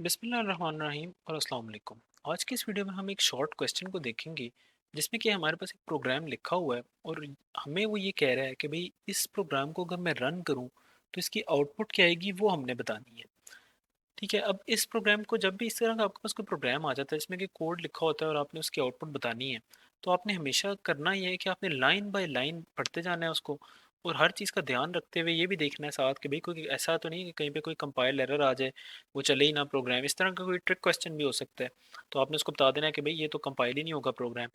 बिस्मिल्लाहिर्रहमानिर्रहीम और अस्सलाम वालेकुम। आज की इस वीडियो में हम एक शॉर्ट क्वेश्चन को देखेंगे जिसमें कि हमारे पास एक प्रोग्राम लिखा हुआ है और हमें वो ये कह रहा है कि भाई इस प्रोग्राम को अगर मैं रन करूं तो इसकी आउटपुट क्या आएगी वो हमने बतानी है। ठीक है, अब इस प्रोग्राम को जब भी इस तरह का आपके पास कोई प्रोग्राम आ जाता है इसमें कि कोड लिखा होता है और आपने उसकी आउटपुट बतानी है, तो आपने हमेशा करना ये है कि आपने लाइन बाय लाइन पढ़ते जाना है उसको और हर चीज़ का ध्यान रखते हुए ये भी देखना है साथ कि भाई कोई ऐसा तो नहीं कि कहीं पे कोई कंपाइल एरर आ जाए, वो चले ही ना प्रोग्राम। इस तरह का कोई ट्रिक क्वेश्चन भी हो सकता है, तो आपने उसको बता देना है कि भाई ये तो कंपाइल ही नहीं होगा प्रोग्राम।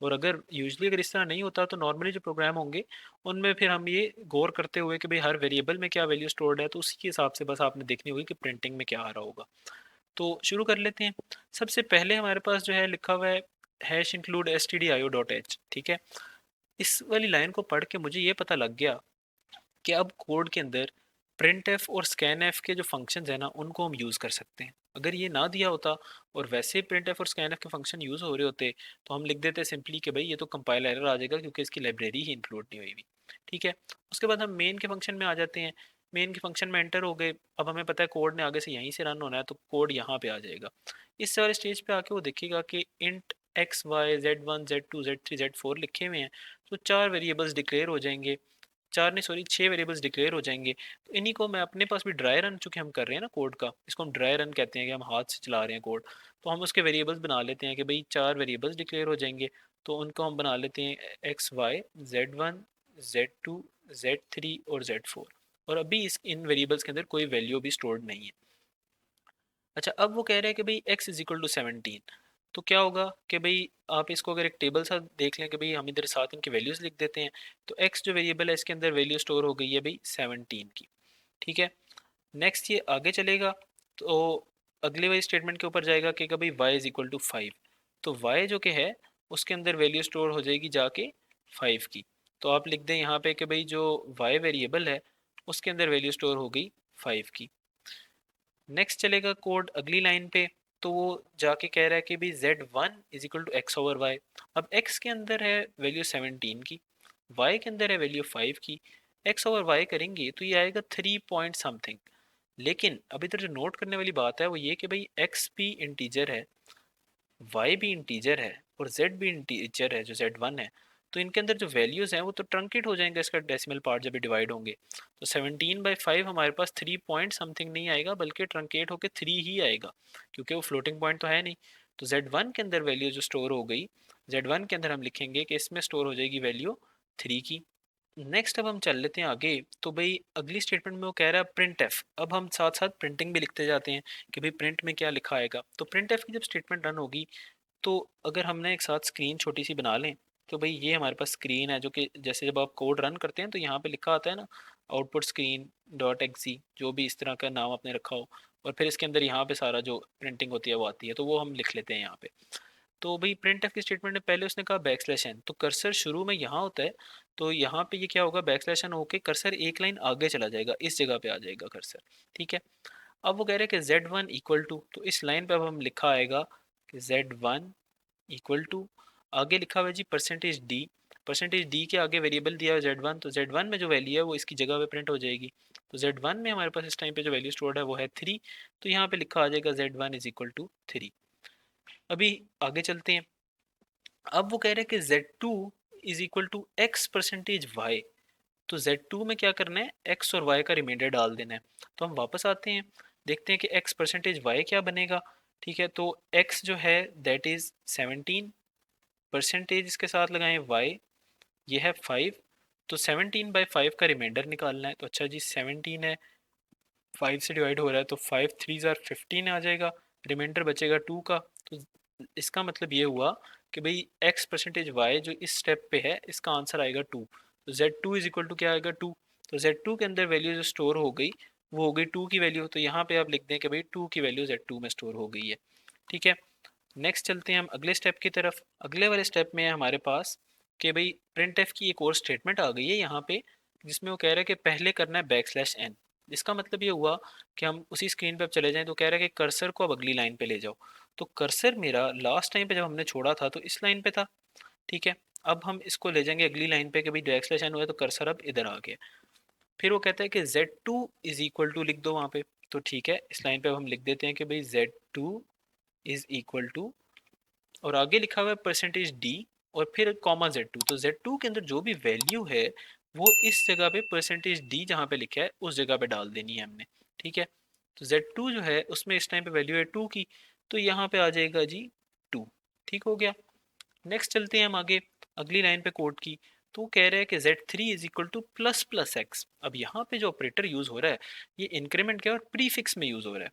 और अगर यूजली अगर इस तरह नहीं होता तो नॉर्मली जो प्रोग्राम होंगे उनमें फिर हम ये गौर करते हुए कि भाई हर वेरिएबल में क्या वैल्यू स्टोर्ड है, तो उसी के हिसाब से बस आपने देखनी होगी कि प्रिंटिंग में क्या आ रहा होगा। तो शुरू कर लेते हैं। सबसे पहले हमारे पास जो है लिखा हुआ है hash include S T D I O dot H. ठीक है, इस वाली लाइन को पढ़ के मुझे ये पता लग गया कि अब कोड के अंदर प्रिंट एफ और स्कैन एफ के जो फंक्शंस हैं ना उनको हम यूज़ कर सकते हैं। अगर ये ना दिया होता और वैसे प्रिंट एफ और स्कैन एफ के फंक्शन यूज़ हो रहे होते तो हम लिख देते सिंपली कि भाई ये तो कंपाइल एरर आ जाएगा क्योंकि इसकी लाइब्रेरी ही इंक्लूड नहीं हुई हुई। ठीक है, उसके बाद हम मेन के फंक्शन में आ जाते हैं। मेन के फंक्शन में एंटर हो गए, अब हमें पता है कोड ने आगे से यहीं से रन होना है तो कोड यहाँ पे आ जाएगा। इस वाले स्टेज पे आके वो देखेगा कि int X Y Z one Z two Z three Z four लिखे हुए हैं, तो चार वेरिएबल्स डिक्लेयर हो जाएंगे। चार नहीं सॉरी छह वेरिएबल्स डिक्लेयर हो जाएंगे। तो इन्हीं को मैं अपने पास भी ड्राई रन, चूंकि हम कर रहे हैं ना कोड का, इसको हम ड्राई रन कहते हैं कि हम हाथ से चला रहे हैं कोड, तो हम उसके वेरिएबल्स बना लेते हैं कि भाई चार वेरिएबल्स डिक्लेयर हो जाएंगे। तो उनको हम बना लेते हैं X Y Z one Z two Z three और जेड फोर। और अभी इस इन वेरिएबल्स के अंदर कोई वैल्यू भी स्टोर्ड नहीं है। अच्छा, अब वो कह रहे हैं कि भाई x इज इक्वल टू 17। तो क्या होगा कि भाई आप इसको अगर एक टेबल सा देख लें कि भाई हम इधर साथ इनकी वैल्यूज लिख देते हैं, तो x जो वेरिएबल है इसके अंदर वैल्यू स्टोर हो गई है भाई 17 की। ठीक है, नेक्स्ट ये आगे चलेगा तो अगले वाली स्टेटमेंट के ऊपर जाएगा कि भाई y इज इक्वल टू 5। तो y जो कि है उसके अंदर वैल्यू स्टोर हो जाएगी जाके 5 की। तो आप लिख दें यहाँ पे कि भाई जो y वेरिएबल है उसके अंदर वैल्यू स्टोर हो गई 5 की। नेक्स्ट चलेगा कोड अगली लाइन पे, तो वो जाके कह रहा है कि भाई Z one is equal to X over Y. अब एक्स के अंदर है वैल्यू 17 की, वाई के अंदर है वैल्यू 5 की, एक्स ओवर वाई करेंगे तो ये आएगा 3 पॉइंट समथिंग। लेकिन अब इधर जो नोट करने वाली बात है वो ये कि भाई एक्स भी इंटीजर है, वाई भी इंटीजर है और जेड भी इंटीजर है जो जेड वन है। तो इनके अंदर जो वैल्यूज हैं वो तो ट्रंकेट हो जाएंगे इसका डेसिमल पार्ट जब भी डिवाइड होंगे। तो 17/5 हमारे पास 3 पॉइंट समथिंग नहीं आएगा बल्कि ट्रंकेट होकर 3 ही आएगा, क्योंकि वो फ्लोटिंग पॉइंट तो है नहीं। तो जेड वन के अंदर वैल्यू जो स्टोर हो गई, जेड वन के अंदर हम लिखेंगे कि इसमें स्टोर हो जाएगी वैल्यू 3 की। नेक्स्ट अब हम चल लेते हैं आगे। तो भाई अगली स्टेटमेंट में वो कह रहा है प्रिंट एफ। अब हम साथ साथ प्रिंटिंग भी लिखते जाते हैं कि भाई प्रिंट में क्या लिखा आएगा। तो प्रिंट एफ की जब स्टेटमेंट रन होगी तो अगर हमने एक साथ स्क्रीन छोटी सी बना लें, तो भाई ये हमारे पास स्क्रीन है जो कि जैसे जब आप कोड रन करते हैं तो यहाँ पे लिखा आता है ना आउटपुट स्क्रीन डॉट एक्सी, जो भी इस तरह का नाम आपने रखा हो, और फिर इसके अंदर यहाँ पे सारा जो प्रिंटिंग होती है वो आती है, तो वो हम लिख लेते हैं यहाँ पे। तो भाई प्रिंट एफ की स्टेटमेंट में पहले उसने कहा बैक स्लैश एन, तो कर्सर शुरू में यहाँ होता है, तो यहाँ पे ये क्या होगा बैक स्लैश एन होके कर्सर एक लाइन आगे चला जाएगा, इस जगह पे आ जाएगा कर्सर। ठीक है, अब वो कह रहे हैं कि जेड वन इक्वल टू, तो इस लाइन पे अब हम लिखा आएगा कि जेड वन इक्वल टू, आगे लिखा हुआ है जी परसेंटेज डी। परसेंटेज डी के आगे वेरिएबल दिया है जेड वन, तो जेड वन में जो वैल्यू है वो इसकी जगह पे प्रिंट हो जाएगी। तो जेड वन में हमारे पास इस टाइम पे जो वैल्यू स्टोर्ड है वो है 3, तो यहाँ पे लिखा आ जाएगा Z one is equal to 3। अभी आगे चलते हैं। अब वो कह रहे हैं कि Z two is equal to X percentage Y. तो Z2 में क्या करना है, x और y का रिमाइंडर डाल देना है। तो हम वापस आते हैं, देखते हैं कि x परसेंटेज y क्या बनेगा। ठीक है, तो x जो है दैट इज 17, परसेंटेज इसके साथ लगाएं y, ये है 5। तो 17/5 का रिमाइंडर निकालना है, तो अच्छा जी 17 है, 5 से डिवाइड हो रहा है तो 5 3 ज़ार 15 आ जाएगा, रिमाइंडर बचेगा 2 का। तो इसका मतलब ये हुआ कि भाई x परसेंटेज y जो इस स्टेप पे है इसका आंसर आएगा 2। तो Z2 इज इक्वल टू क्या आएगा 2। तो Z2 के अंदर वैल्यू जो स्टोर हो गई वो हो गई 2 की वैल्यू, तो यहाँ पे आप लिख दें कि भाई 2 की वैल्यू Z2 में स्टोर हो गई है। ठीक है, नेक्स्ट चलते हैं हम अगले स्टेप की तरफ। अगले वाले स्टेप में है हमारे पास कि भाई प्रिंट एफ की एक और स्टेटमेंट आ गई है यहाँ पे, जिसमें वो कह रहा है कि पहले करना है बैक स्लैश एन। इसका मतलब ये हुआ कि हम उसी स्क्रीन पे अब चले जाएं, तो कह रहा है कि कर्सर को अब अगली लाइन पे ले जाओ। तो कर्सर मेरा लास्ट टाइम पे जब हमने छोड़ा था तो इस लाइन पे था। ठीक है, अब हम इसको ले जाएंगे अगली लाइन पे कि भाई बैक स्लैश एन हुआ है तो कर्सर अब इधर आ गया। फिर वो कहता है कि Z2 इज इक्वल टू लिख दो वहाँ पे। तो ठीक है, इस लाइन पे अब हम लिख देते हैं कि भाई Z2 इज इक्वल टू, और आगे लिखा हुआ है परसेंटेज डी और फिर कॉमा Z2। तो Z2 के अंदर जो भी वैल्यू है वो इस जगह पे परसेंटेज डी जहाँ पे लिखा है उस जगह पे डाल देनी है हमने। ठीक है, तो Z2 जो है उसमें इस टाइम पे वैल्यू है 2 की, तो यहाँ पे आ जाएगा जी 2। ठीक हो गया। नेक्स्ट चलते हैं हम आगे अगली लाइन पे कोड की। तो वो कह रहा है कि Z3 is equal two plus plus x. अब यहाँ पे जो ऑपरेटर यूज हो रहा है ये इंक्रीमेंट के और प्रीफिक्स में यूज हो रहा है।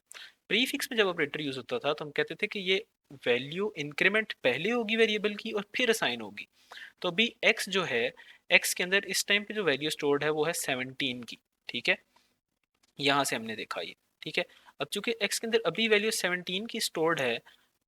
प्रीफिक्स में जब ऑपरेटर यूज होता था तो हम कहते थे कि ये वैल्यू इंक्रीमेंट पहले होगी वेरिएबल की और फिर असाइन होगी। तो अभी x जो है, x के अंदर इस टाइम पे जो वैल्यू स्टोर्ड है वो है 17 की। ठीक है, यहाँ से हमने देखा ये। ठीक है, अब चूंकि x के अंदर अभी वैल्यू 17 की स्टोर्ड है,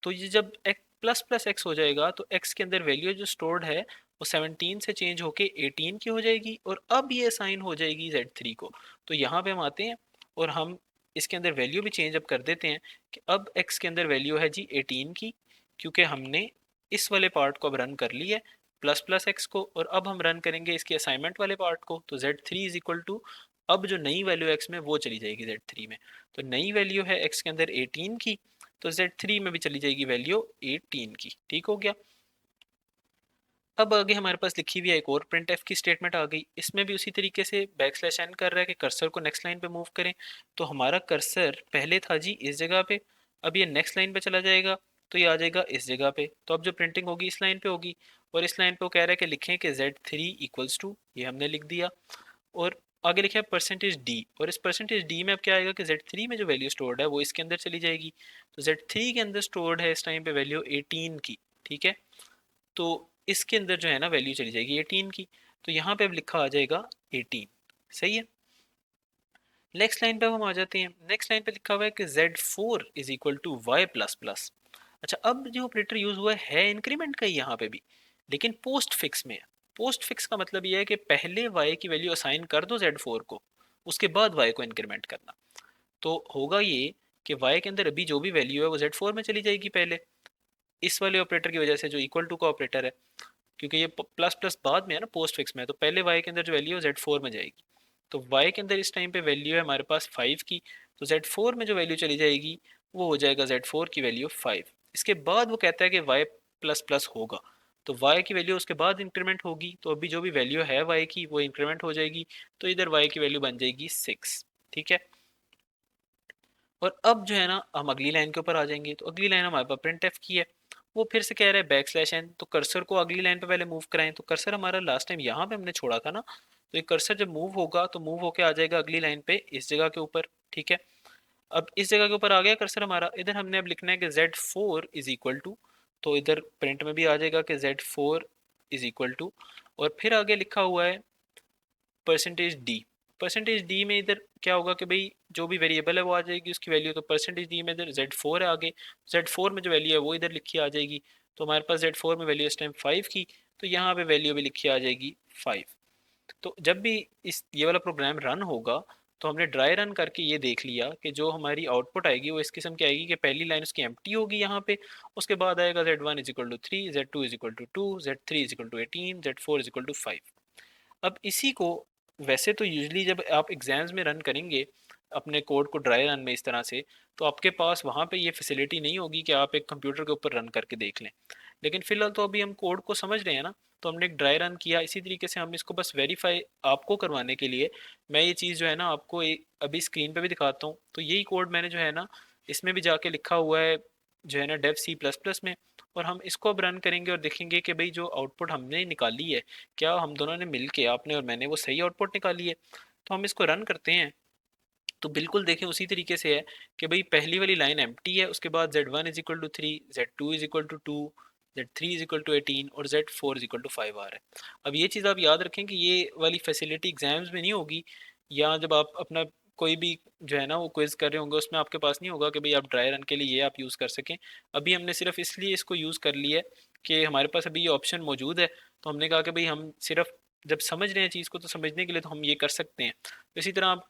तो ये जब x प्लस प्लस एक्स हो जाएगा तो x के अंदर वैल्यू जो स्टोर्ड है वो 17 से चेंज होके 18 की हो जाएगी और अब ये असाइन हो जाएगी Z3 को। तो यहाँ पे हम आते हैं और हम इसके अंदर वैल्यू भी चेंज अप कर देते हैं कि अब x के अंदर वैल्यू है जी 18 की, क्योंकि हमने इस वाले पार्ट को अब रन कर लिया है प्लस प्लस एक्स को, और अब हम रन करेंगे इसके असाइनमेंट वाले पार्ट को। तो Z3 इज इक्वल टू, अब जो नई वैल्यू x में वो चली जाएगी Z3 में। तो नई वैल्यू है x के अंदर 18 की, तो Z3 में भी चली जाएगी वैल्यू 18 की। ठीक हो गया। अब आगे हमारे पास लिखी हुई है एक और प्रिंट एफ की स्टेटमेंट आ गई। इसमें भी उसी तरीके से बैक स्लैश एन कर रहा है कि कर्सर को नेक्स्ट लाइन पे मूव करें। तो हमारा कर्सर पहले था जी इस जगह पे, अब ये नेक्स्ट लाइन पे चला जाएगा तो ये आ जाएगा इस जगह पे। तो अब जो प्रिंटिंग होगी इस लाइन पे होगी, और इस लाइन पे वो कह रहा है कि लिखें कि Z3 इक्वल्स टू, ये हमने लिख दिया। और आगे लिखा है परसेंटेज डी, और इस परसेंटेज डी में अब क्या आएगा कि Z3 में जो वैल्यू स्टोर्ड है वो इसके अंदर चली जाएगी। तो Z3 के अंदर स्टोर्ड है इस टाइम पे वैल्यू 18 की। ठीक है, तो इसके अंदर जो है ना वैल्यू चली जाएगी 18 की, तो यहाँ पे अब लिखा आ जाएगा 18। सही है। नेक्स्ट लाइन पे अब हम आ जाते हैं। नेक्स्ट लाइन पे लिखा हुआ है कि Z4 is equal to Y plus plus. अच्छा, अब जो ऑपरेटर यूज हुआ है इंक्रीमेंट का ही यहाँ पे भी, लेकिन पोस्ट फिक्स में है। पोस्ट फिक्स का मतलब ये है कि पहले y की वैल्यू असाइन कर दो Z4 को, उसके बाद y को इंक्रीमेंट करना। तो होगा ये कि y के अंदर अभी जो भी वैल्यू है वो Z4 में चली जाएगी पहले, इस वाले ऑपरेटर की वजह से जो इक्वल टू का ऑपरेटर है, क्योंकि ये प्लस प्लस बाद में है ना पोस्ट फिक्स में, तो पहले y के अंदर जो वैल्यू है Z4 में जाएगी। तो y के अंदर इस टाइम पे वैल्यू है हमारे पास 5 की, तो Z4 में जो वैल्यू चली जाएगी वो हो जाएगा Z4 की वैल्यू 5। इसके बाद वो कहता है कि y प्लस प्लस होगा, तो y की वैल्यू उसके बाद इंक्रीमेंट होगी, तो अभी जो भी वैल्यू है y की वो इंक्रीमेंट हो जाएगी, तो इधर y की वैल्यू बन जाएगी 6। ठीक है, और अब जो है ना हम अगली लाइन के ऊपर आ जाएंगे। तो अगली लाइन हमारे पास प्रिंट एफ की है। वो फिर से कह रहा है बैक स्लैश एन, तो कर्सर को अगली लाइन पे पहले मूव कराएं। तो कर्सर हमारा लास्ट टाइम यहाँ पे हमने छोड़ा था ना, तो ये कर्सर जब मूव होगा तो मूव होके आ जाएगा अगली लाइन पे इस जगह के ऊपर। ठीक है, अब इस जगह के ऊपर आ गया कर्सर हमारा। इधर हमने अब लिखना है कि Z4 इज इक्वल टू, तो इधर प्रिंट में भी आ जाएगा कि Z4 इज इक्वल टू, और फिर आगे लिखा हुआ है परसेंटेज डी। परसेंटेज डी में इधर क्या होगा कि भाई जो भी वेरिएबल है वो आ जाएगी उसकी वैल्यू, तो परसेंटेज डी में इधर Z4 है आगे, Z4 में जो वैल्यू है वो इधर लिखी आ जाएगी। तो हमारे पास Z4 में वैल्यू इस टाइम 5 की, तो यहाँ पे वैल्यू भी लिखी आ जाएगी 5। तो जब भी इस ये वाला प्रोग्राम रन होगा तो हमने ड्राई रन करके ये देख लिया कि जो हमारी आउटपुट आएगी वो इस किस्म की आएगी कि पहली लाइन उसकी एम्प्टी होगी यहाँ पे, उसके बाद आएगा Z1 is equal to 3, Z2 is equal to 2, Z3 is equal to 18, Z4 is equal to 5। अब इसी को वैसे तो यूजली जब आप एग्जाम्स में रन करेंगे अपने कोड को ड्राई रन में इस तरह से, तो आपके पास वहाँ पे ये फैसिलिटी नहीं होगी कि आप एक कंप्यूटर के ऊपर रन करके देख लें। लेकिन फिलहाल तो अभी हम कोड को समझ रहे हैं ना, तो हमने एक ड्राई रन किया। इसी तरीके से हम इसको बस वेरीफाई आपको करवाने के लिए मैं ये चीज़ जो है ना आपको अभी स्क्रीन पे भी दिखाता हूँ। तो यही कोड मैंने जो है ना इसमें भी जाके लिखा हुआ है जो है ना डेव सी प्लस प्लस में, और हम इसको अब रन करेंगे और देखेंगे कि भाई जो आउटपुट हमने निकाली है क्या हम दोनों ने मिल के, आपने और मैंने, वो सही आउटपुट निकाली है। तो हम इसको रन करते हैं। तो बिल्कुल देखें उसी तरीके से है कि भाई पहली वाली लाइन एम्प्टी है, उसके बाद Z1 is equal to 3, Z2 is equal to 2, Z3 is equal to 18 और Z4 इज इक्वल टू 5 आ रहा है। अब ये चीज़ आप याद रखें कि ये वाली फैसिलिटी एग्जाम्स में नहीं होगी, या जब आप अपना कोई भी जो है ना वो क्विज कर रहे होंगे उसमें आपके पास नहीं होगा कि भाई आप ड्राई रन के लिए ये आप यूज़ कर सकें। अभी हमने सिर्फ इसलिए इसको यूज़ कर लिया है कि हमारे पास अभी ये ऑप्शन मौजूद है, तो हमने कहा कि भाई हम सिर्फ जब समझ रहे हैं चीज़ को तो समझने के लिए तो हम ये कर सकते हैं। तो इसी तरह आप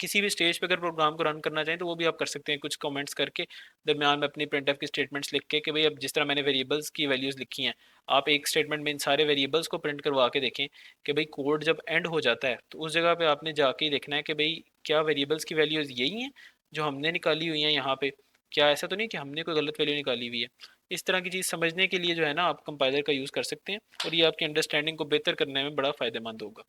किसी भी स्टेज पे अगर प्रोग्राम को रन करना चाहें तो वो भी आप कर सकते हैं कुछ कमेंट्स करके दरमियान में अपनी प्रिंट एफ की स्टेटमेंट्स लिख के कि भाई अब जिस तरह मैंने वेरिएबल्स की वैल्यूज़ लिखी हैं, आप एक स्टेटमेंट में इन सारे वेरिएबल्स को प्रिंट करवा के देखें कि भाई कोड जब एंड हो जाता है तो उस जगह पे आपने जाके ही देखना है कि भाई क्या वेरिएबल्स की वैल्यूज़ यही हैं जो हमने निकाली हुई है यहाँ पे, क्या ऐसा तो नहीं कि हमने कोई गलत वैल्यू निकाली हुई है। इस तरह की चीज़ समझने के लिए जो है ना आप कंपाइलर का यूज़ कर सकते हैं, और ये आपकी अंडरस्टैंडिंग को बेहतर करने में बड़ा फ़ायदेमंद होगा।